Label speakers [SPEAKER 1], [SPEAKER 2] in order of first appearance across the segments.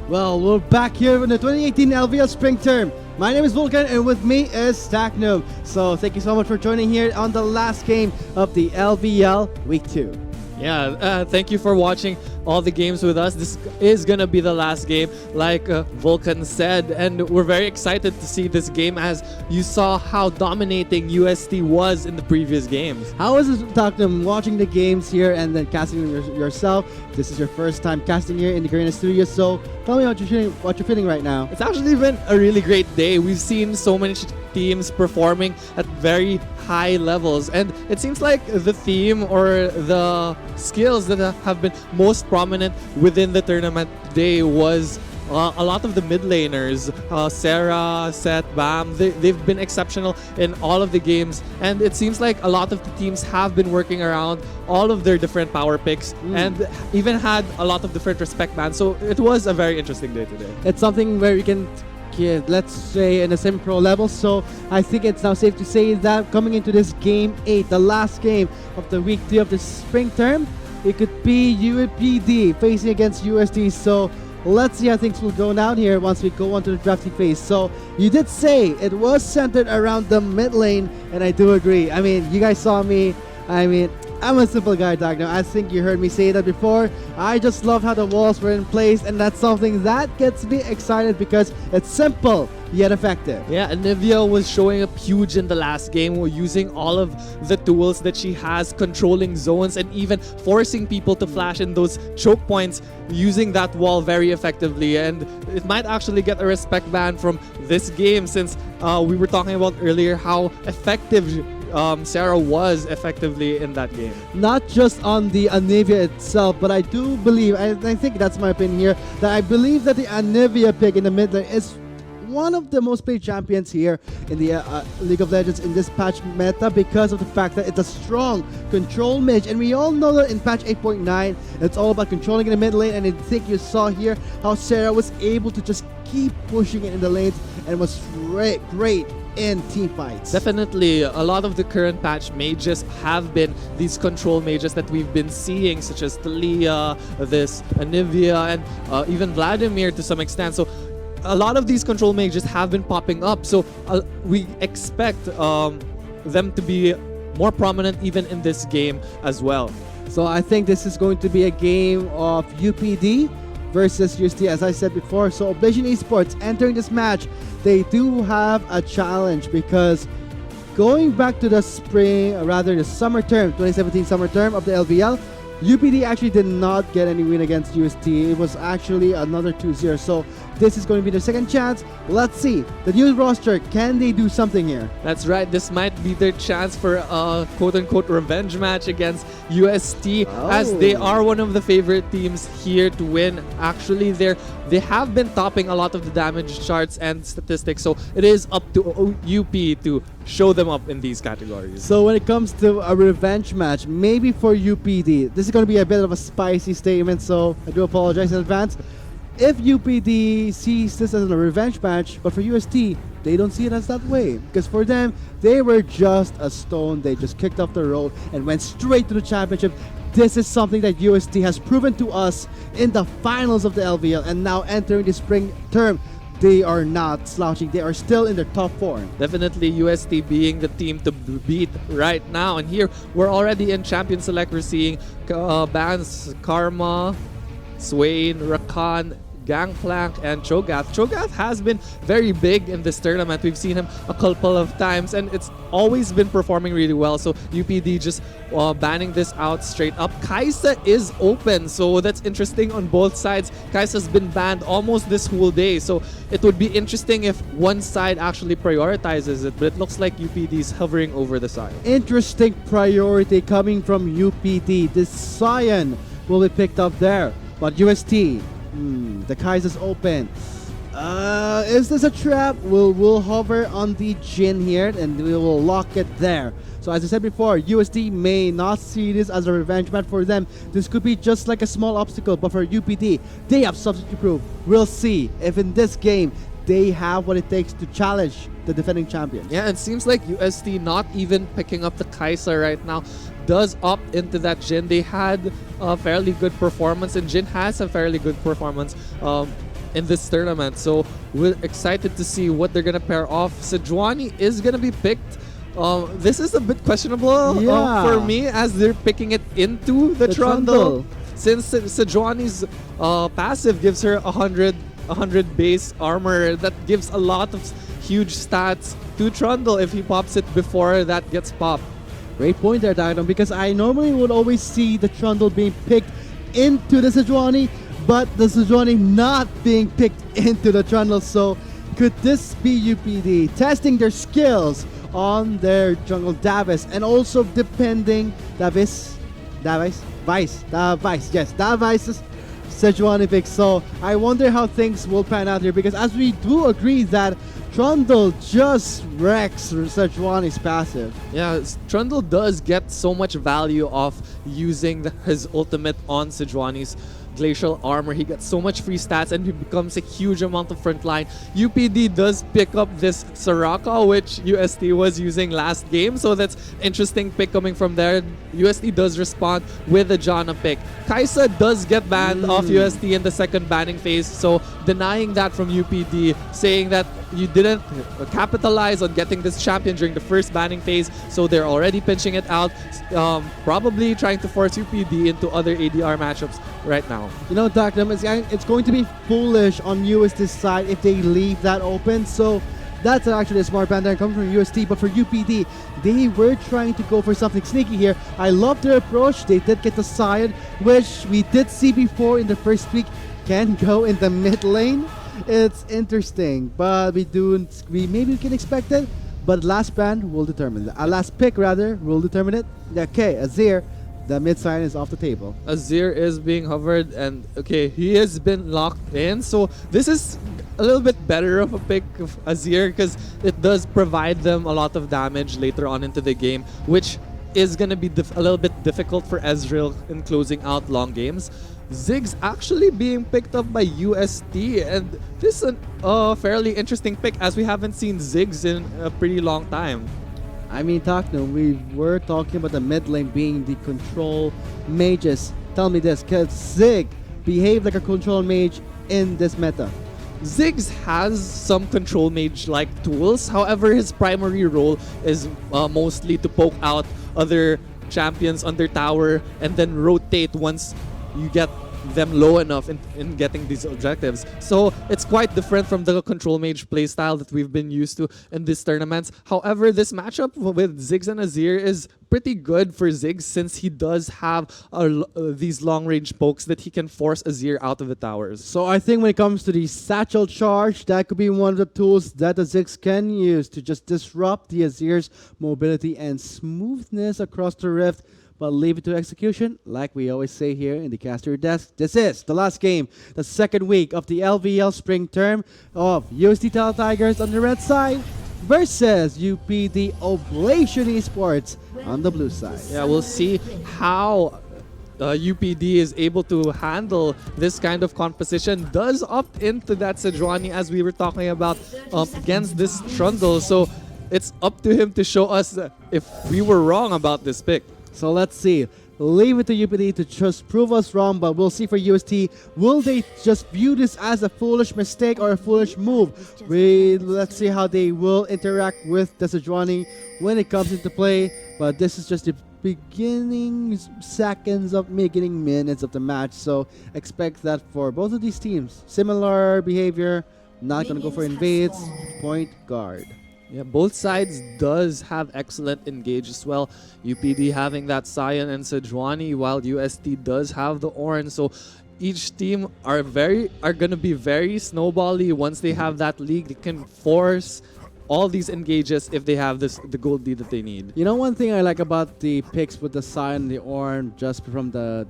[SPEAKER 1] Well, we're back here in the 2018 LVL Spring Term. My name is Vulcan, and with me is Stacknum. So thank you so much for joining here on the last game of the LVL Week 2.
[SPEAKER 2] Yeah, thank you for watching all the games with us. This is gonna be the last game, like Vulcan said, and we're very excited to see this game as you saw how dominating UST was in the previous games.
[SPEAKER 1] How is it, Stacknum, watching the games here and then casting them yourself? This is your first time casting here in the Garena Studio, so tell me what you're feeling right now.
[SPEAKER 2] It's actually been a really great day. We've seen so many teams performing at very high levels, and it seems like the theme or the skills that have been most prominent within the tournament today was a lot of the mid laners, Sarah, Seth, Bam, they've been exceptional in all of the games, and it seems like a lot of the teams have been working around all of their different power picks and even had a lot of different respect bands. So it was a very interesting day today.
[SPEAKER 1] It's something where you can, let's say, in a semi-pro level. So I think it's now safe to say that coming into this Game 8, the last game of the Week 3 of the Spring Term, it could be UPD facing against UST. So let's see how things will go down here once we go on to the drafting phase. So you did say it was centered around the mid lane, and I do agree. I mean, you guys saw me. I mean, I'm a simple guy, Dagno. I think you heard me say that before. I just love how the walls were in place, and that's something that gets me excited because it's simple yet effective.
[SPEAKER 2] Yeah, and Nivea was showing up huge in the last game. We're using all of the tools that she has, controlling zones and even forcing people to flash in those choke points, using that wall very effectively. And it might actually get a respect ban from this game, since we were talking about earlier how effective Sarah was effectively in that game.
[SPEAKER 1] Not just on the Anivia itself, but I do believe, I think that's my opinion here, that I believe that the Anivia pick in the mid lane is one of the most played champions here in the League of Legends in this patch meta, because of the fact that it's a strong control mage, and we all know that in patch 8.9 it's all about controlling in the mid lane. And I think you saw here how Sarah was able to just keep pushing it in the lanes and was great in team fights.
[SPEAKER 2] Definitely, a lot of the current patch mages have been these control mages that we've been seeing, such as Talia, this Anivia, and even Vladimir to some extent. So a lot of these control mages have been popping up, so we expect them to be more prominent even in this game as well.
[SPEAKER 1] So I think this is going to be a game of UPD versus UST, as I said before. So Oblation Esports entering this match, they do have a challenge, because going back to the the summer term, 2017 summer term of the LVL, UPD actually did not get any win against UST. It was actually another 2-0. So this is going to be their second chance. Let's see. The new roster, can they do something here?
[SPEAKER 2] That's right. This might be their chance for a quote-unquote revenge match against UST, as they are one of the favorite teams here to win. Actually, they have been topping a lot of the damage charts and statistics, so it is up to UP to show them up in these categories.
[SPEAKER 1] So when it comes to a revenge match, maybe for UPD, this is going to be a bit of a spicy statement, so I do apologize in advance. If UPD sees this as a revenge match, but for UST, they don't see it as that way. Because for them, they were just a stone. They just kicked off the road and went straight to the championship. This is something that UST has proven to us in the finals of the LVL, and now entering the spring term, they are not slouching. They are still in their top 4.
[SPEAKER 2] Definitely UST being the team to beat right now. And here, we're already in Champion Select. We're seeing bans Karma, Swain, Rakan, Gangplank, and Cho'Gath. Cho'Gath has been very big in this tournament. We've seen him a couple of times, and it's always been performing really well. So UPD just banning this out straight up. Kaisa is open, so that's interesting on both sides. Kaisa's been banned almost this whole day, so it would be interesting if one side actually prioritizes it, but it looks like UPD is hovering over the side.
[SPEAKER 1] Interesting priority coming from UPD. This Sion will be picked up there, but UST, the Kaiser's open. Is this a trap? We'll hover on the Jin here, and we will lock it there. So as I said before, UST may not see this as a revenge match for them. This could be just like a small obstacle, but for UPD, they have something to prove. We'll see if in this game they have what it takes to challenge the defending champions.
[SPEAKER 2] Yeah, it seems like UST not even picking up the Kaiser right now does opt into that Jin. They had a fairly good performance, and Jin has a fairly good performance in this tournament. So we're excited to see what they're gonna pair off. Sejuani is gonna be picked. This is a bit questionable
[SPEAKER 1] Yeah.
[SPEAKER 2] for me as they're picking it into the Trundle.
[SPEAKER 1] Trundle.
[SPEAKER 2] Since Sejuani's passive gives her 100 base armor, that gives a lot of huge stats to Trundle if he pops it before that gets popped.
[SPEAKER 1] Great point there, Dynam, because I normally would always see the Trundle being picked into the Sejuani, but the Sejuani not being picked into the Trundle. So could this be UPD testing their skills on their jungle Davis, and also depending Davice's Sejuani pick. So I wonder how things will pan out here, because as we do agree that Trundle just wrecks Sejuani's passive.
[SPEAKER 2] Yeah, Trundle does get so much value off using his ultimate on Sejuani's glacial armor. He gets so much free stats and he becomes a huge amount of frontline. UPD does pick up this Soraka, which UST was using last game, so that's interesting pick coming from there. UST does respond with a Janna pick. Kaisa does get banned off UST in the second banning phase, so denying that from UPD, saying that you didn't capitalize on getting this champion during the first banning phase, so they're already pinching it out, probably trying to force UPD into other ADR matchups right now.
[SPEAKER 1] You know, Darknum, it's going to be foolish on UST's side if they leave that open. So that's actually a smart ban there coming from UST. But for UPD, they were trying to go for something sneaky here. I love their approach. They did get the Sion, which we did see before in the first week can go in the mid lane. It's interesting, but maybe we can expect it. But last ban will determine that. Last pick rather will determine it. Okay, Azir. The mid sign is off the table.
[SPEAKER 2] Azir is being hovered, and okay, he has been locked in. So this is a little bit better of a pick of Azir because it does provide them a lot of damage later on into the game, which is going to be a little bit difficult for Ezreal in closing out long games. Ziggs actually being picked up by UST, and this is a fairly interesting pick as we haven't seen Ziggs in a pretty long time.
[SPEAKER 1] I mean, Takno, we were talking about the mid lane being the control mages. Tell me this, because Zig behaved like a control mage in this meta.
[SPEAKER 2] Ziggs has some control mage-like tools, however his primary role is mostly to poke out other champions on their tower and then rotate once you get them low enough in getting these objectives. So it's quite different from the control mage playstyle that we've been used to in these tournaments. However, this matchup with Ziggs and Azir is pretty good for Ziggs since he does have these long-range pokes that he can force Azir out of the towers.
[SPEAKER 1] So I think when it comes to the satchel charge, that could be one of the tools that the Ziggs can use to just disrupt the Azir's mobility and smoothness across the rift. But leave it to execution, like we always say here in the caster desk. This is the last game, the second week of the LVL spring term of UST Tall Tigers on the red side versus UPD Oblation Esports on the blue side.
[SPEAKER 2] Yeah, we'll see how UPD is able to handle this kind of composition. Does opt into that Sejuani as we were talking about against this Trundle. So it's up to him to show us if we were wrong about this pick.
[SPEAKER 1] So let's see. Leave it to UPD to just prove us wrong, but we'll see for UST. Will they just view this as a foolish mistake or a foolish move? Let's see how they will interact with the Sejuani when it comes into play. But this is just the beginning minutes of the match. So expect that for both of these teams. Similar behavior, not going to go for invades, point guard.
[SPEAKER 2] Yeah, both sides does have excellent engage as well. UPD having that Sion and Sejuani, while UST does have the Ornn. So each team are gonna be very snowbally. Once they have that league, they can force all these engages if they have the gold lead that they need.
[SPEAKER 1] You know, one thing I like about the picks with the Sion and the Ornn, just from the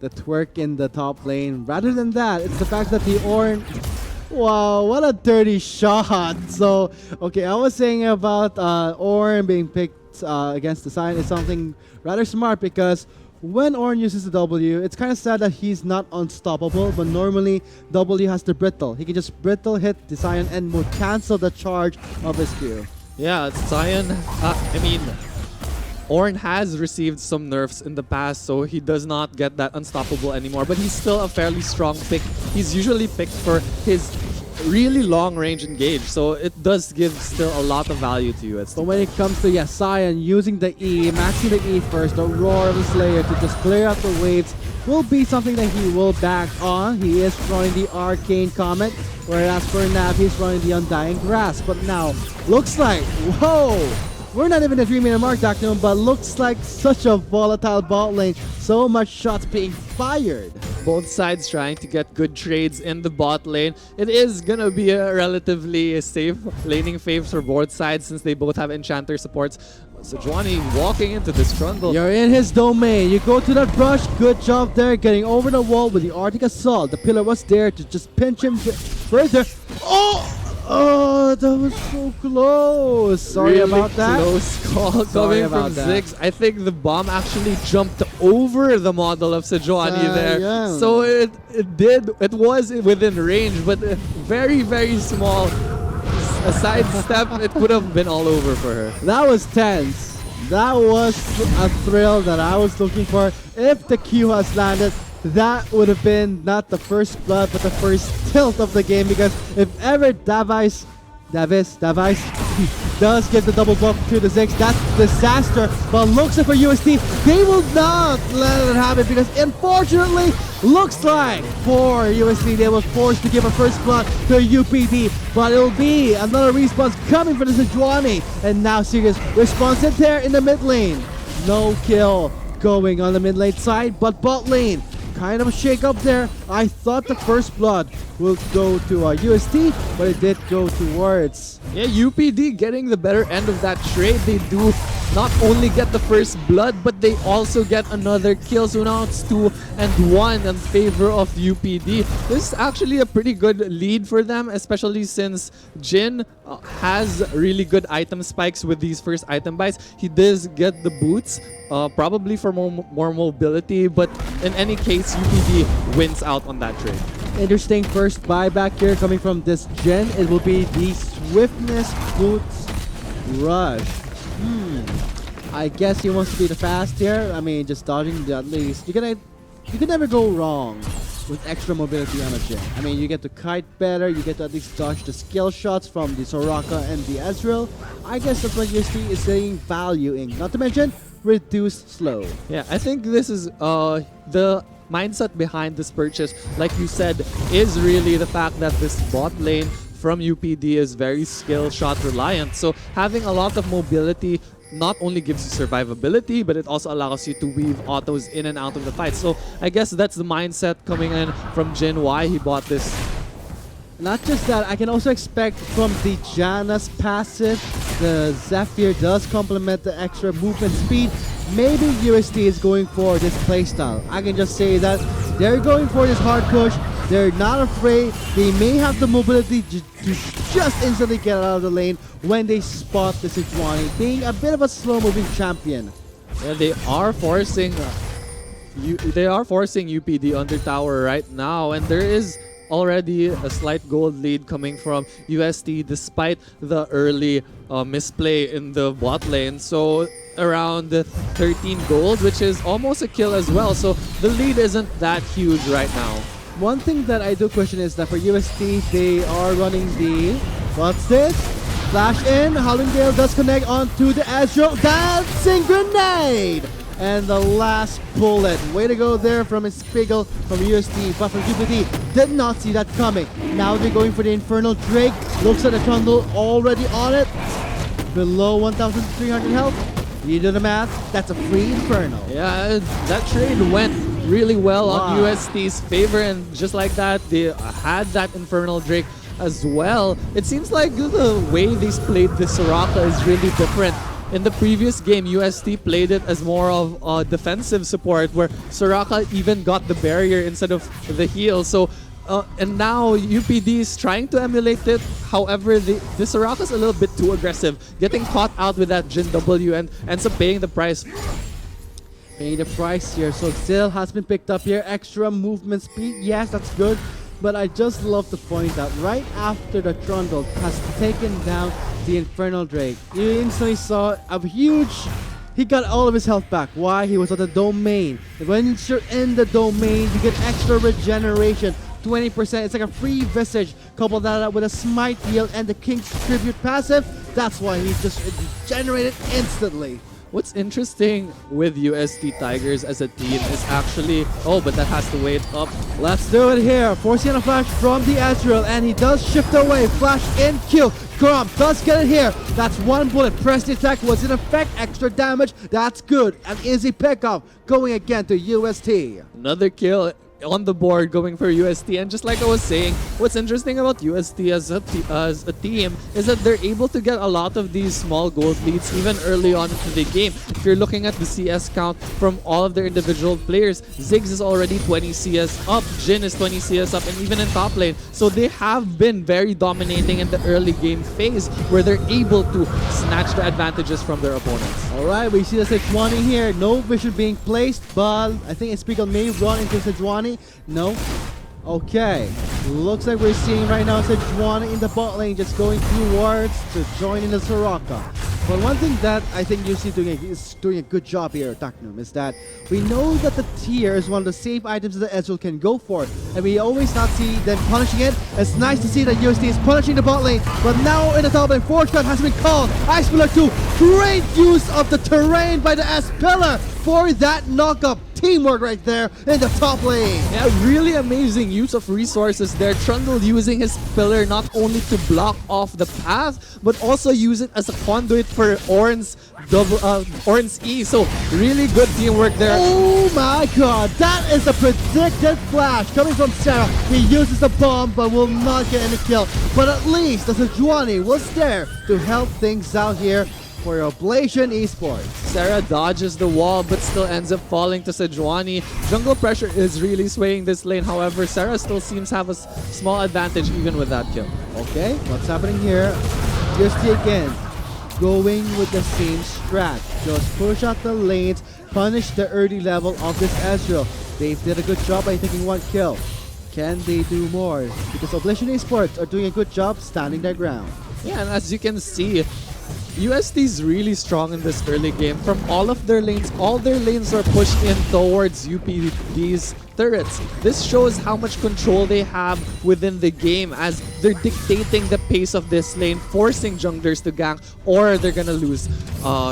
[SPEAKER 1] twerk in the top lane. Rather than that, it's the fact that the Ornn. Wow, what a dirty shot. So, okay, I was saying about Ornn being picked against the Sion is something rather smart, because when Ornn uses the W, it's kind of sad that he's not unstoppable, but normally W has the brittle. He can just brittle hit the Sion and will cancel the charge of his Q.
[SPEAKER 2] Yeah, Sion, Ornn has received some nerfs in the past, so he does not get that unstoppable anymore. But he's still a fairly strong pick. He's usually picked for his really long range engage, so it does give still a lot of value to UST.
[SPEAKER 1] But when it comes to Sion using the E, maxing the E first, the roar of the Slayer to just clear out the waves will be something that he will back on. He is running the Arcane Comet, whereas for Nav, he's running the Undying Grasp. But now, looks like, whoa! We're not even at 3-minute mark, Dr. but looks like such a volatile bot lane. So much shots being fired.
[SPEAKER 2] Both sides trying to get good trades in the bot lane. It is gonna be a relatively safe laning phase for both sides since they both have Enchanter supports. Sejuani walking into this trundle.
[SPEAKER 1] You're in his domain. You go to that brush. Good job there, getting over the wall with the Arctic Assault. The pillar was there to just pinch him further. Oh! Oh, that was so close. Sorry
[SPEAKER 2] really
[SPEAKER 1] about that.
[SPEAKER 2] Close call coming from Ziggs. I think the bomb actually jumped over the model of Sejuani there.
[SPEAKER 1] Yeah.
[SPEAKER 2] So it was within range, but very, very small. A sidestep, it could have been all over for her.
[SPEAKER 1] That was tense. That was a thrill that I was looking for. If the Q has landed, that would have been not the first blood, but the first tilt of the game. Because if ever Davies does get the double buff to the Ziggs, that's disaster. But looks like for UST, they will not let it happen because unfortunately, looks like for UST, they were forced to give a first blood to UPD. But it'll be another response coming for the Sejuani. And now Sirius responds in there in the mid lane. No kill going on the mid lane side, but bot lane. Kind of a shake up there. I thought the first blood will go to UST, but it did go towards.
[SPEAKER 2] Yeah, UPD getting the better end of that trade. They do not only get the first blood, but they also get another kill. So now it's 2-1 in favor of UPD. This is actually a pretty good lead for them, especially since Jin has really good item spikes with these first item buys. He does get the boots, probably for more mobility, but in any case, UPD wins out on that trade.
[SPEAKER 1] Interesting first buyback here coming from this Jin. It will be the Swiftness Boots Rush. I guess he wants to be the fast here. I mean, just dodging at least. You can never go wrong with extra mobility on a Jin. I mean, you get to kite better. You get to at least dodge the skill shots from the Soraka and the Ezreal. I guess that's what UST is saying value in. Not to mention, reduced slow.
[SPEAKER 2] Yeah, I think this is the mindset behind this purchase, like you said, is really the fact that this bot lane from UPD is very skill shot reliant. So having a lot of mobility not only gives you survivability, but it also allows you to weave autos in and out of the fight. So I guess that's the mindset coming in from Jin, why he bought this.
[SPEAKER 1] Not just that, I can also expect from the Janus passive, the Zephyr does complement the extra movement speed. Maybe UST is going for this playstyle. I can just say that they're going for this hard push. They're not afraid. They may have the mobility to just instantly get out of the lane when they spot the Sejuani being a bit of a slow-moving champion.
[SPEAKER 2] Yeah, they are forcing UPD under tower right now, and there is already a slight gold lead coming from UST despite the early misplay in the bot lane. So around 13 gold, which is almost a kill as well. So the lead isn't that huge right now.
[SPEAKER 1] One thing that I do question is that for UST, they are running the... What's this? Flash in. Hollingdale does connect onto the Ezreal. Dancing grenade! And the last bullet. Way to go there from a Spiegel from UST. But from UPD, did not see that coming. Now they're going for the Infernal Drake. Looks at the trundle already on it. Below 1,300 health. You do the math, that's a free Infernal.
[SPEAKER 2] Yeah, that trade went really well on UST's favor, and just like that, they had that Infernal Drake as well. It seems like the way they played the Soraka is really different. In the previous game, UST played it as more of a defensive support, where Soraka even got the barrier instead of the heal. So, and now UPD is trying to emulate it. However, the Soraka's a little bit too aggressive, getting caught out with that Jin W and ends up paying the price.
[SPEAKER 1] Paying the price here. So Zill has been picked up here. Extra movement speed. Yes, that's good. But I just love to point out, right after the Trundle has taken down the Infernal Drake, you instantly saw a huge he got all of his health back. Why? He was on the domain. When you're in the domain, you get extra regeneration. 20%. It's like a free visage. Couple that up with a smite heal and the King's Tribute passive. That's why he just regenerated instantly.
[SPEAKER 2] What's interesting with UST Tigers as a team is actually... Oh, but that has to wait up.
[SPEAKER 1] Let's do it here. Forcing a flash from the Ezreal, and he does shift away. Flash in, kill. Grom does get it here. That's one bullet. Press the attack was in effect. Extra damage. That's good. An easy pickup. Going again to UST.
[SPEAKER 2] Another kill on the board going for UST, and just like I was saying, what's interesting about UST as a team is that they're able to get a lot of these small gold leads even early on into the game. If you're looking at the CS count from all of their individual players, Ziggs is already 20 CS up, Jin is 20 CS up, and even in top lane. So they have been very dominating in the early game phase where they're able to snatch the advantages from their opponents.
[SPEAKER 1] Alright, we see the Sejuani here. No vision being placed, but I think Espiegel may run into Sejuani. No. Okay. Looks like we're seeing right now Sejuani in the bot lane just going towards to join in the Soraka. But one thing that I think UC is doing a good job here, Taknum, is that we know that the tier is one of the safe items that Ezreal can go for. And we always not see them punishing it. It's nice to see that UST is punishing the bot lane. But now in the top lane, Forge Cut has been called. Ice Pillar 2, great use of the terrain by the S Pillar for that knockup. Teamwork right there in the top lane.
[SPEAKER 2] Yeah, really amazing use of resources there. Trundle using his pillar not only to block off the path, but also use it as a conduit for Ornn's E. So really good teamwork there.
[SPEAKER 1] Oh my god, that is a predicted flash coming from Sarah. He uses the bomb but will not get any kill. But at least the Sejuani was there to help things out here for Oblation Esports.
[SPEAKER 2] Sarah dodges the wall but still ends up falling to Sejuani. Jungle pressure is really swaying this lane. However, Sarah still seems to have a small advantage even with that kill.
[SPEAKER 1] Okay, what's happening here? UST again, going with the same strat. Just push out the lanes, punish the early level of this Ezreal. They did a good job by taking one kill. Can they do more? Because Oblation Esports are doing a good job standing their ground.
[SPEAKER 2] Yeah, and as you can see, UST is really strong in this early game. From all of their lanes, all their lanes are pushed in towards UPD's turrets. This shows how much control they have within the game as they're dictating the pace of this lane, forcing junglers to gank, or they're gonna lose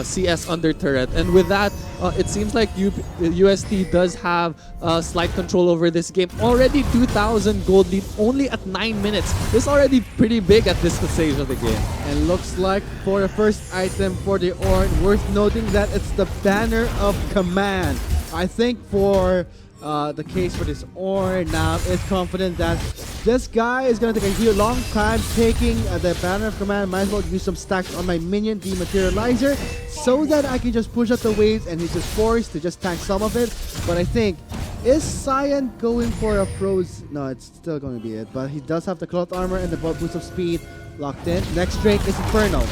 [SPEAKER 2] CS under turret. And with that, it seems like UST does have slight control over this game. Already 2,000 gold lead only at 9 minutes. This is already pretty big at this stage of the game.
[SPEAKER 1] And looks like for the first item for the Ornn, worth noting that it's the Banner of Command. I think for the case for this Ornn now is confident that this guy is going to take a long time taking the Banner of Command. Might as well use some stacks on my minion dematerializer so that I can just push out the waves and he's just forced to just tank some of it. But I think, is Cyan going for a froze? No, it's still going to be it. But he does have the cloth armor and the boost of speed locked in. Next Drake is Inferno.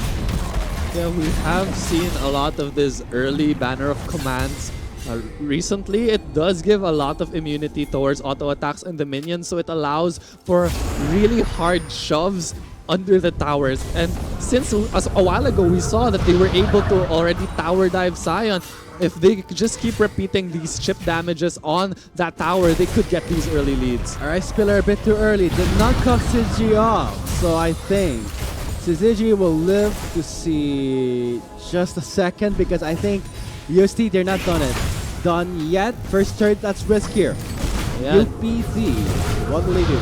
[SPEAKER 2] Yeah, we have seen a lot of this early Banner of Commands. Recently, it does give a lot of immunity towards auto attacks and the minions, so it allows for really hard shoves under the towers. And since a while ago we saw that they were able to already tower dive Sion, if they just keep repeating these chip damages on that tower, they could get these early leads.
[SPEAKER 1] Alright, Spiller a bit too early. Did not cut Sizzy off, so I think Sizzy will live to see just a second because I think UST, they're not done yet. First turret, that's risk here.
[SPEAKER 2] Yeah.
[SPEAKER 1] UPD, what will they do?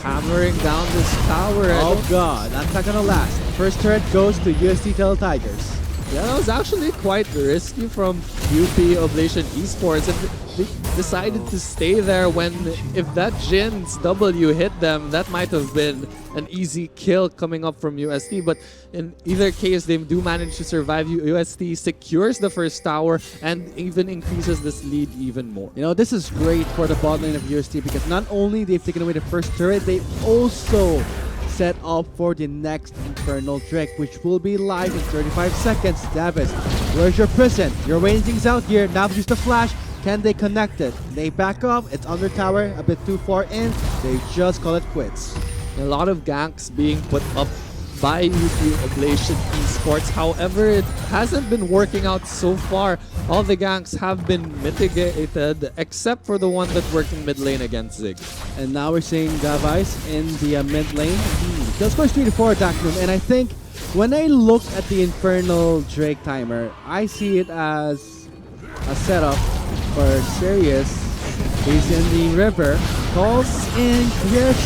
[SPEAKER 2] Hammering down this tower.
[SPEAKER 1] Oh god, that's not gonna last. First turret goes to UST Tell Tigers.
[SPEAKER 2] Yeah, that was actually quite risky from UP Oblation Esports. If they decided to stay there when, if that Jin's W hit them, that might have been an easy kill coming up from UST. But in either case, they do manage to survive. UST secures the first tower and even increases this lead even more.
[SPEAKER 1] You know, this is great for the bot lane of UST because not only they've taken away the first turret, they also set up for the next Infernal Drake, which will be live in 35 seconds. Davis, where's your prison? You're waiting things out here. Now use the flash. Can they connect it? They back up. It's under tower, a bit too far in. They just call it quits.
[SPEAKER 2] A lot of ganks being put up by UP Oblation Esports. However, it hasn't been working out so far. All the ganks have been mitigated except for the one that worked in mid lane against Zig.
[SPEAKER 1] And now we're seeing Davies in the mid lane. Just scores 3 to 4 attack room. And I think when I look at the Infernal Drake timer, I see it as a setup for Sirius. He's in the river, calls in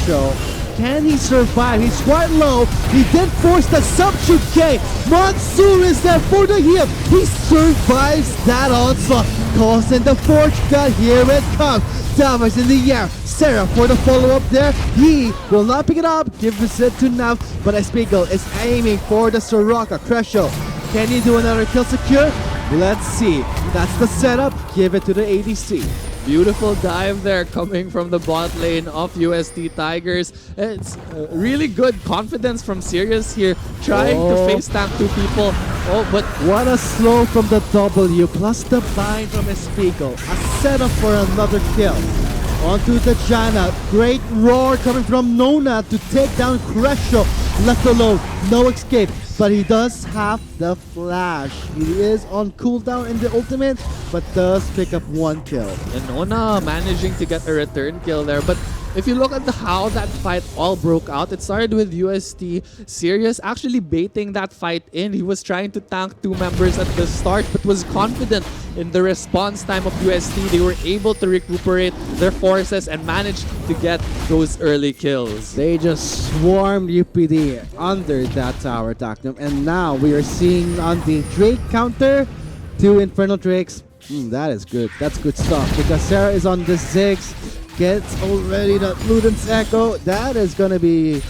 [SPEAKER 1] Show. Can he survive? He's quite low. He did force the sub-shoot K. Mansoor is there for the heal. He survives that onslaught. Calls in the Forge Gun. Here it comes. Davies in the air. Sarah for the follow-up there. He will not pick it up. Gives it to Nav. But Espiegel is aiming for the Soraka. Cresho. Can he do another kill secure? Let's see. That's the setup. Give it to the ADC.
[SPEAKER 2] Beautiful dive there coming from the bot lane of UST Tigers. It's really good confidence from Sirius here, trying to face tank two people. Oh, but
[SPEAKER 1] what a slow from the W, plus the bind from Espiegel. A setup for another kill. Onto the Janna. Great roar coming from Nona to take down Cresho. Left alone, no escape. But he does have the flash. He is on cooldown in the ultimate, but does pick up one kill.
[SPEAKER 2] And Nona managing to get a return kill there. But if you look at how that fight all broke out, it started with UST Sirius actually baiting that fight in. He was trying to tank two members at the start, but was confident in the response time of UST. They were able to recuperate their forces and managed to get those early kills.
[SPEAKER 1] They just swarmed UPD under that tower attack. And now we are seeing on the Drake counter, two Infernal Drakes. That is good. That's good stuff because Sarah is on the Ziggs. Gets already the Luden's Echo. That is going to be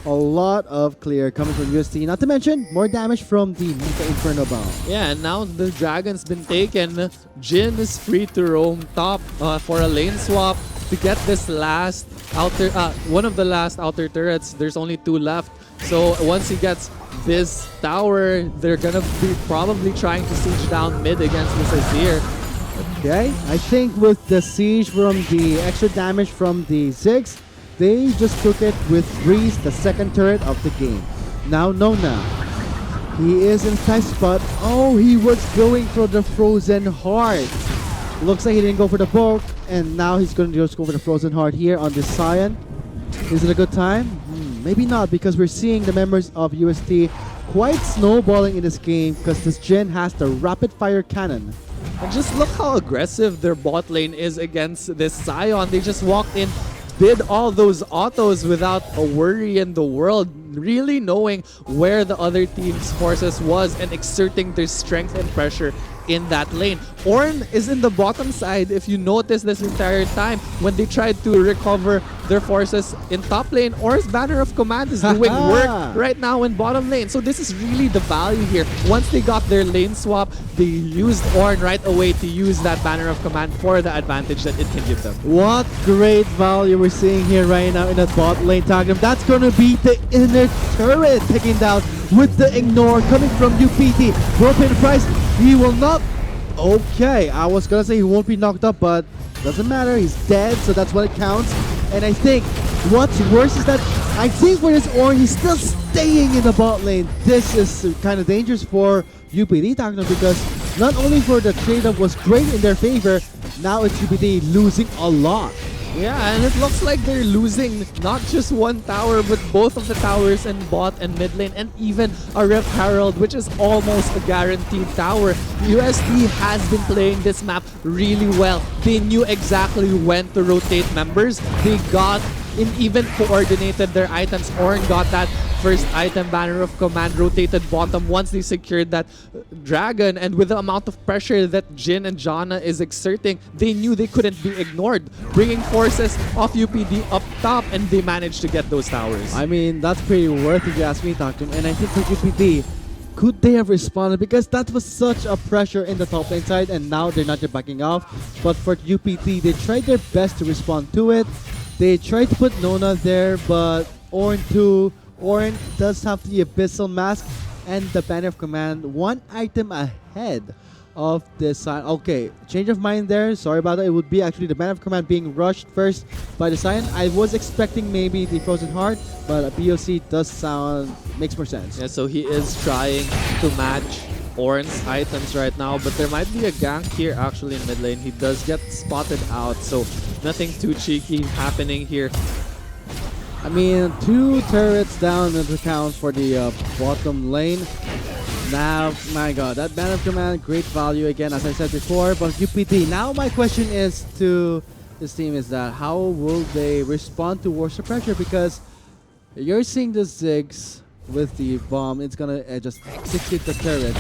[SPEAKER 1] a lot of clear coming from UST. Not to mention, more damage from the Mika Inferno Bomb.
[SPEAKER 2] Yeah, and now the Dragon's been taken. Jin is free to roam top for a lane swap to get this last outer, one of the last outer turrets. There's only two left. So once he gets this tower, they're going to be probably trying to siege down mid against this Azir.
[SPEAKER 1] Okay, I think with the siege from the extra damage from the Ziggs, they just took it with Breeze, the second turret of the game. Now Nona. He is in tight spot. Oh, he was going for the Frozen Heart. Looks like he didn't go for the Bulk, and now he's going to just go for the Frozen Heart here on this Sion. Is it a good time? Maybe not, because we're seeing the members of UST quite snowballing in this game because this Jin has the rapid fire cannon.
[SPEAKER 2] And just look how aggressive their bot lane is against this Sion. They just walked in, did all those autos without a worry in the world, really knowing where the other team's forces was and exerting their strength and pressure in that lane. Ornn is in the bottom side, if you notice this entire time, when they tried to recover their forces in top lane. Ornn's banner of command is doing work right now in bottom lane. So this is really the value here. Once they got their lane swap, they used Ornn right away to use that banner of command for the advantage that it can give them.
[SPEAKER 1] What great value we're seeing here right now in the bot lane tag. That's going to be the inner turret taken down with the ignore coming from UPD. Will pay the price. He will not. Okay, I was gonna say he won't be knocked up, but doesn't matter. He's dead, so that's what it counts. And I think what's worse is that I think for this Ornn, he's still staying in the bot lane. This is kind of dangerous for UPD Tacno because not only for the trade-up was great in their favor, now it's UPD losing a lot.
[SPEAKER 2] Yeah, and it looks like they're losing not just one tower, but both of the towers in bot and mid lane, and even a Ref Herald, which is almost a guaranteed tower. UST has been playing this map really well. They knew exactly when to rotate members. They got and even coordinated their items. Ornn got that first item, banner of command, rotated bottom once they secured that dragon, and with the amount of pressure that Jin and Janna is exerting, they knew they couldn't be ignored, bringing forces of UPD up top, and they managed to get those towers.
[SPEAKER 1] I mean, that's pretty worth it if you ask me, Taktum, and I think for UPD, could they have responded? Because that was such a pressure in the top lane side, and now they're not just backing off. But for UPD, they tried their best to respond to it. They tried to put Nona there, but Ornn does have the Abyssal Mask and the Banner of Command one item ahead of this sign. Okay, change of mind there. Sorry about that. It would be actually the man of command being rushed first by the sign. I was expecting maybe the frozen heart, but a BOC does sound makes more sense.
[SPEAKER 2] Yeah, so he is trying to match Orn's items right now, but there might be a gank here actually in mid lane. He does get spotted out, so nothing too cheeky happening here.
[SPEAKER 1] I mean, 2 turrets down in the count for the bottom lane. Now, my god, that man of command, great value again, as I said before. But UPD, now my question is to this team is that how will they respond to Warsaw pressure? Because you're seeing the Ziggs with the bomb, it's gonna just execute the turret.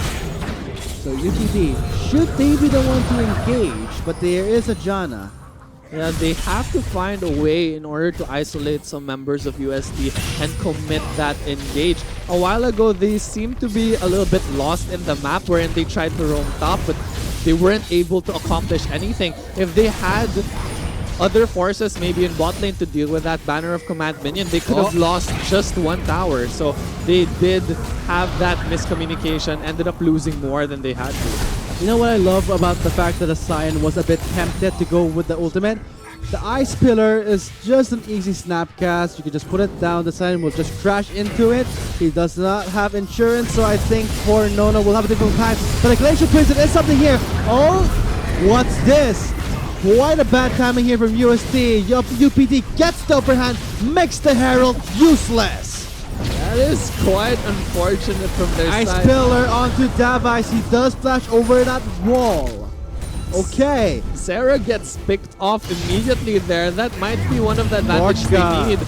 [SPEAKER 1] So UPD, should they be the one to engage? But there is a Janna.
[SPEAKER 2] Yeah, they have to find a way in order to isolate some members of UST and commit that engage. A while ago, they seemed to be a little bit lost in the map wherein they tried to roam top, but they weren't able to accomplish anything. If they had other forces maybe in bot lane to deal with that banner of command minion, they could have lost just 1 tower. So they did have that miscommunication, ended up losing more than they had to.
[SPEAKER 1] You know what I love about the fact that the Sion was a bit tempted to go with the ultimate? The Ice Pillar is just an easy snapcast. You can just put it down, the Sion will just crash into it. He does not have insurance, so I think poor Nona will have a difficult time. But a Glacial Prison is something here. Oh, what's this? Quite a bad timing here from UST. UPD gets the upper hand, makes the Herald useless.
[SPEAKER 2] That is quite unfortunate from their
[SPEAKER 1] Ice
[SPEAKER 2] side.
[SPEAKER 1] Pillar onto Davice. He does flash over that wall. Okay.
[SPEAKER 2] Sarah gets picked off immediately there. That might be one of the advantages they need.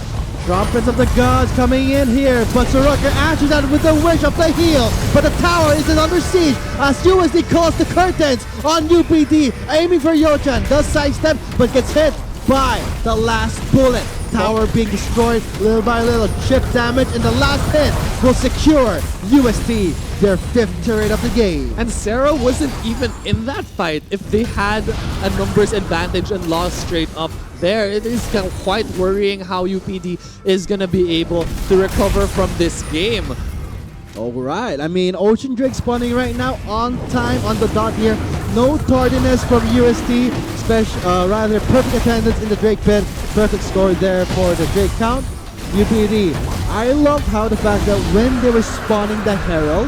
[SPEAKER 1] Trumpets of the Gods coming in here, but Soraka answers that with the wish of the heal. But the tower isn't under siege as USD calls the curtains on UPD, aiming for Yochan. Does sidestep, but gets hit by the last bullet. Tower being destroyed little by little. Chip damage, and the last hit will secure UST their 5th turret of the game.
[SPEAKER 2] And Sarah wasn't even in that fight. If they had a numbers advantage and lost straight up there, it is quite worrying how UPD is going to be able to recover from this game.
[SPEAKER 1] Alright, I mean, Ocean Drake spawning right now on time, on the dot here. No tardiness from UST, rather perfect attendance in the Drake pit. Perfect score there for the Drake count. UPD, I love how the fact that when they were spawning the Herald,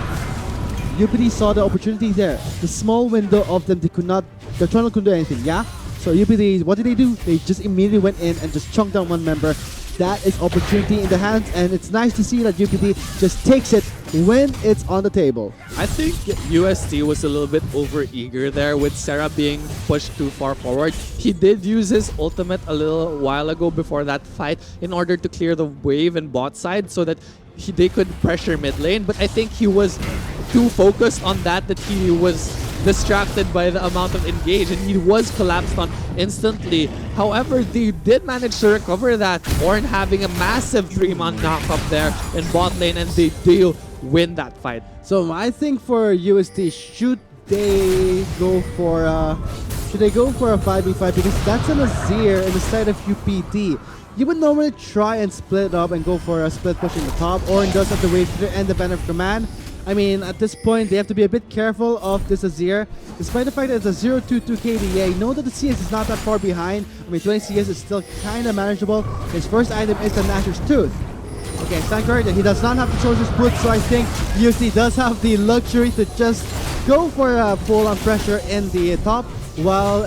[SPEAKER 1] UPD saw the opportunity there. The small window of them, the tunnel couldn't do anything, yeah? So UPD, what did they do? They just immediately went in and just chunked down one member. That is opportunity in the hands, and it's nice to see that UPD just takes it when it's on the table.
[SPEAKER 2] I think UST was a little bit over-eager there with Sarah being pushed too far forward. He did use his ultimate a little while ago before that fight in order to clear the wave and bot side so that they could pressure mid lane, but I think he was too focused on that he was distracted by the amount of engage, and he was collapsed on instantly. However, they did manage to recover that, Ornn having a massive 3-man knock-up there in bot lane, and they do win that fight.
[SPEAKER 1] So I think for UST, should they go for a 5v5, because that's an Azir in the side of UPD. You would normally try and split up and go for a split push in the top. Ornn does have the wave to end the banner of command. I mean, at this point, they have to be a bit careful of this Azir. Despite the fact that it's a 0.22 KDA, know that the CS is not that far behind. I mean, 20 CS is still kind of manageable. His first item is the Nashor's Tooth. Okay, Stanker, he does not have the Soldier's Boot, so I think UC does have the luxury to just go for a full-on pressure in the top, while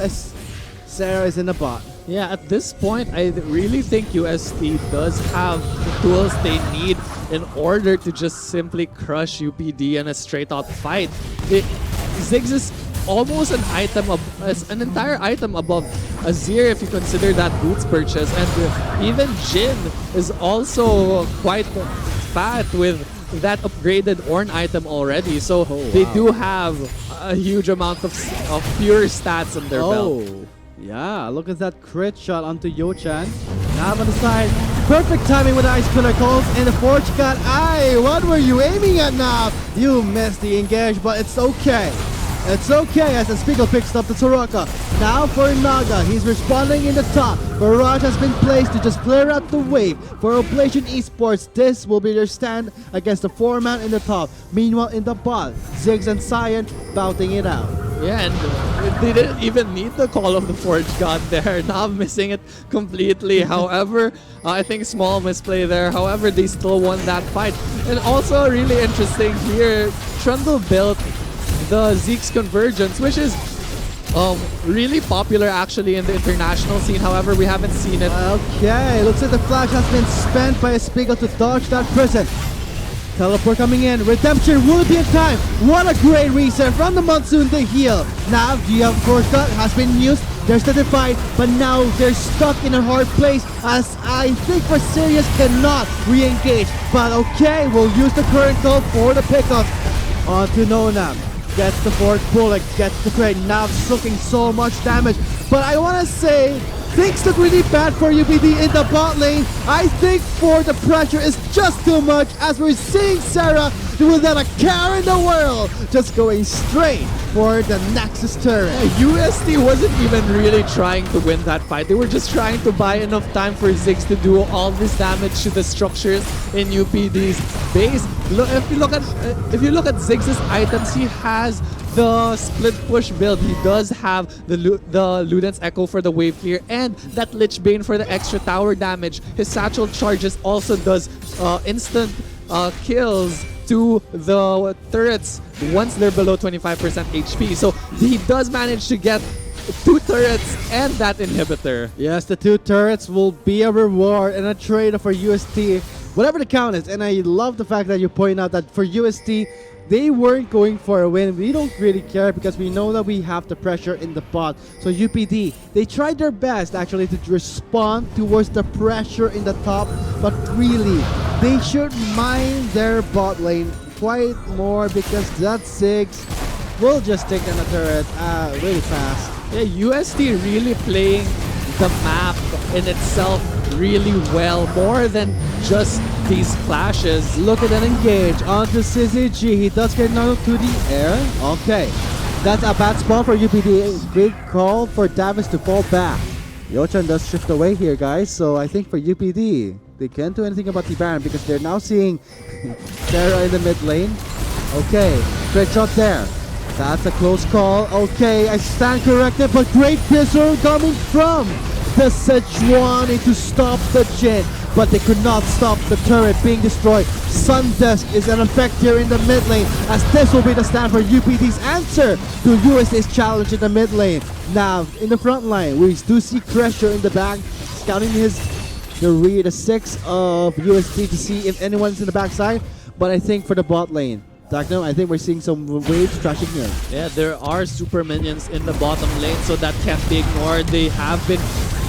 [SPEAKER 1] Sarah is in the bot.
[SPEAKER 2] Yeah, at this point, I really think UST does have the tools they need in order to just simply crush UPD in a straight-out fight. Ziggs is almost an entire item above Azir if you consider that boots purchase, and even Jhin is also quite fat with that upgraded Ornn item already. So they do have a huge amount of pure stats on their belt.
[SPEAKER 1] Yeah, look at that crit shot onto Yochan. Now on the side, perfect timing with the Ice Pillar calls in the Forge God. Aye, what were you aiming at now? You missed the engage, but it's okay. It's okay as the Spiegel picks up the Soraka. Now for Naga, he's responding in the top. Barrage has been placed to just clear out the wave. For Oblation Esports, this will be their stand against the 4-man in the top. Meanwhile in the bot, Ziggs and Cyan bouting it out.
[SPEAKER 2] Yeah, and they didn't even need the call of the Forge God there. Now missing it completely. However, I think small misplay there. However, they still won that fight. And also really interesting here, Trundle built the Zeke's Convergence, which is really popular actually in the international scene. However, we haven't seen it.
[SPEAKER 1] Okay, looks like the flash has been spent by a Spiegel to dodge that prison. Teleport coming in. Redemption will be in time. What a great reset from the Monsoon to heal. Now, GF Force Cut has been used. There's the divide, but now they're stuck in a hard place as I think for Sirius cannot re-engage. But okay, we'll use the current call for the pickup. On to Nonam. Gets the fourth bullet, gets the crate. Now soaking so much damage. But I want to say, things look really bad for UPD in the bot lane. I think for the pressure is just too much as we're seeing Sarah without a care in the world just going straight for the Nexus turret.
[SPEAKER 2] UST wasn't even really trying to win that fight. They were just trying to buy enough time for Ziggs to do all this damage to the structures in UPD's base. If you look at Ziggs' items, he has the split push build. He does have the Luden's Echo for the wave clear and that Lich Bane for the extra tower damage. His satchel charges also does instant kills to the turrets once they're below 25% HP. So he does manage to get 2 turrets and that inhibitor.
[SPEAKER 1] Yes, the 2 turrets will be a reward and a trade for UST, whatever the count is. And I love the fact that you point out that for UST, they weren't going for a win. We don't really care because we know that we have the pressure in the bot. So UPD, they tried their best actually to respond towards the pressure in the top, but really, they should mind their bot lane quite more because that Ziggs will just take down the turret really fast.
[SPEAKER 2] Yeah, UST really playing the map in itself really well, more than just these flashes.
[SPEAKER 1] Look at that engage onto CCG. He does get knocked to the air. Okay, that's a bad spawn for UPD. Big call for Davis to fall back. Yochan does shift away here, guys. So I think for UPD, they can't do anything about the Baron because they're now seeing Sarah in the mid lane. Okay, great shot there. That's a close call. Okay, I stand corrected, but great pistol coming from the Sejuani to stop the Jin, but they could not stop the turret being destroyed. Sundesk is an effect here in the mid lane, as this will be the stand for UPD's answer to USA's challenge in the mid lane. Now, in the front line, we do see Crusher in the back, scouting the 6 of UST to see if anyone's in the backside, but I think for the bot lane, Dagno, I think we're seeing some waves crashing here.
[SPEAKER 2] Yeah, there are super minions in the bottom lane, so that can't be ignored. They have been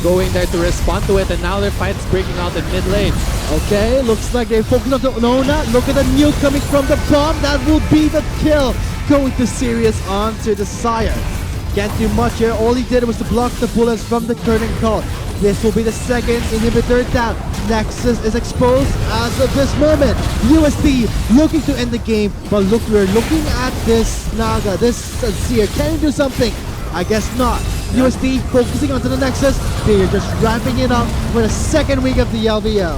[SPEAKER 2] going there to respond to it, and now their fight's breaking out in mid lane.
[SPEAKER 1] Okay, looks like they focus on the Nona. Look at the nuke coming from the bomb. That will be the kill. Going to Sirius onto the Sire. Can't do much here. All he did was to block the bullets from the curtain call. This will be the second inhibitor down. Nexus is exposed as of this moment. UST looking to end the game, but look, we're looking at this Naga, this Seer. Can he do something? I guess not. UST focusing onto the Nexus. They're just wrapping it up for the second week of the LVL.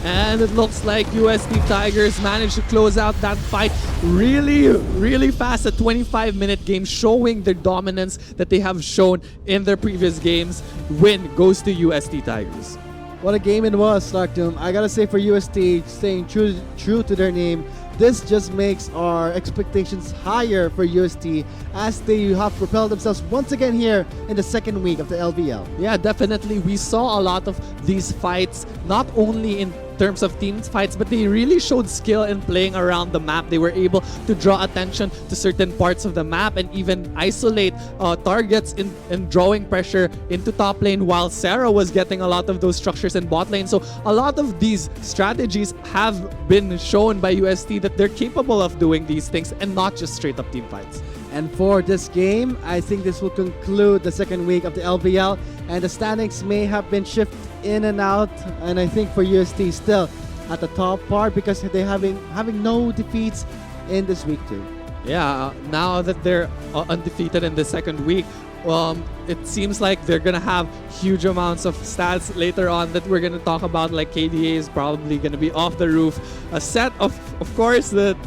[SPEAKER 2] And it looks like UST Tigers managed to close out that fight really fast. A 25-minute game showing the dominance that they have shown in their previous games. Win goes to UST Tigers.
[SPEAKER 1] What a game it was, Starkdoom. I gotta say for UST, staying true to their name, this just makes our expectations higher for UST as they have propelled themselves once again here in the second week of the LVL.
[SPEAKER 2] Yeah, definitely. We saw a lot of these fights, not only in terms of team fights, but they really showed skill in playing around the map. They were able to draw attention to certain parts of the map and even isolate targets in drawing pressure into top lane, while Sarah was getting a lot of those structures in bot lane. So a lot of these strategies have been shown by UST that they're capable of doing these things and not just straight up team fights.
[SPEAKER 1] And for this game, I think this will conclude the second week of the LVL, and the standings may have been shifted in and out, and I think for UST still at the top part because they're having no defeats in this week too.
[SPEAKER 2] Yeah, now that they're undefeated in the second week, it seems like they're gonna have huge amounts of stats later on that we're gonna talk about. Like KDA is probably gonna be off the roof. A set of course, that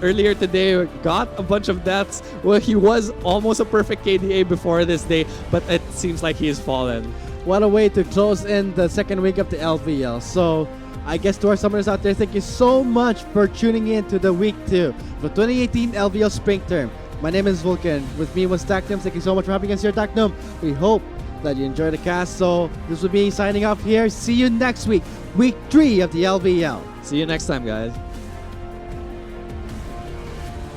[SPEAKER 2] earlier today got a bunch of deaths. Well, he was almost a perfect KDA before this day, but it seems like he has fallen.
[SPEAKER 1] What a way to close in the second week of the LVL. So I guess to our summoners out there, thank you so much for tuning in to the week 2 of the 2018 LVL Spring Term. My name is Vulcan. With me was Tacnum. Thank you so much for having us here, Tacnum. We hope that you enjoyed the cast. So this will be signing off here. See you next week, week 3 of the LVL.
[SPEAKER 2] See you next time, guys.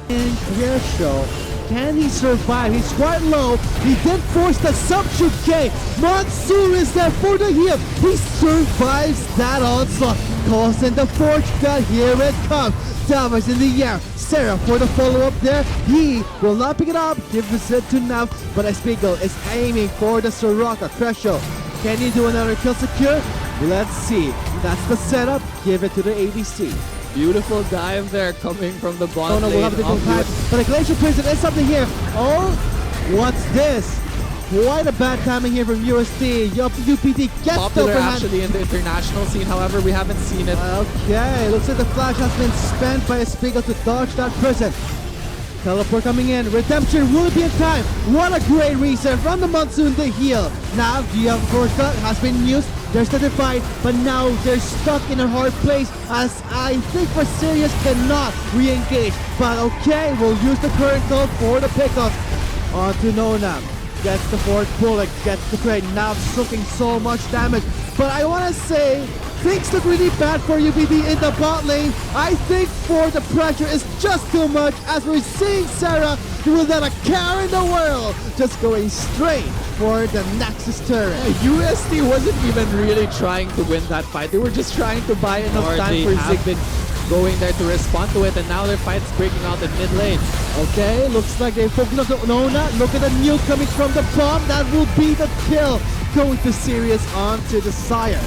[SPEAKER 1] In career show, can he survive? He's quite low. He did force the substitute K. Monsoon is there for the heal. He survives that onslaught. Calls in the forge gun. Here it comes. Towers in the air. Sarah for the follow-up there. He will not pick it up. Gives it to Nav. But Espiegel is aiming for the Soraka. Cresho. Can he do another kill secure? Let's see. That's the setup. Give it to the ADC.
[SPEAKER 2] Beautiful dive there coming from the bot
[SPEAKER 1] Oh no,
[SPEAKER 2] lane.
[SPEAKER 1] we'll have to go time. But a Glacier Prison is something here. Oh, what's this? Quite a bad timing here from UST. UPD gets
[SPEAKER 2] Popular
[SPEAKER 1] the upper hand.
[SPEAKER 2] actually in the international scene, however, we haven't seen it.
[SPEAKER 1] Okay, looks like the flash has been spent by a Spiegel to dodge that prison. Teleport coming in. Redemption will be in time. What a great reset from the Monsoon to heal. Now, GM Forza has been used. There's the divide, but now they're stuck in a hard place as I think Verserius cannot re-engage. But okay, we'll use the current code for the pickup. On to Nonam. Gets the fourth bullet, gets the trade. Now soaking so much damage. But I want to say, things look really bad for UPD in the bot lane. I think for the pressure is just too much as we're seeing Sarah without a care in the world just going straight for the Nexus turret.
[SPEAKER 2] UST wasn't even really trying to win that fight. They were just trying to buy enough
[SPEAKER 1] Or
[SPEAKER 2] time
[SPEAKER 1] they
[SPEAKER 2] for
[SPEAKER 1] have
[SPEAKER 2] Zig going there to respond to it, and now their fight's breaking out in mid lane.
[SPEAKER 1] Okay, looks like they focus on Nona. Look at the nuke coming from the bomb. That will be the kill. Going to Sirius onto the Sire.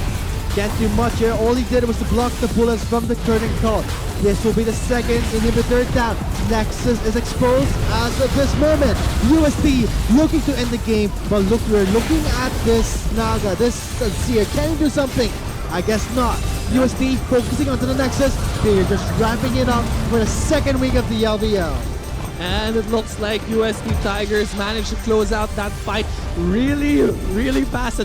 [SPEAKER 1] Can't do much here. All he did was to block the bullets from the curtain call. This will be the second inhibitor down. Nexus is exposed as of this moment. USD looking to end the game, but look, we're looking at this Naga, this Seer. Can he do something? I guess not. USD focusing onto the Nexus. They're just wrapping it up for the second week of the LVL.
[SPEAKER 2] And it looks like UST Tigers managed to close out that fight really, really fast.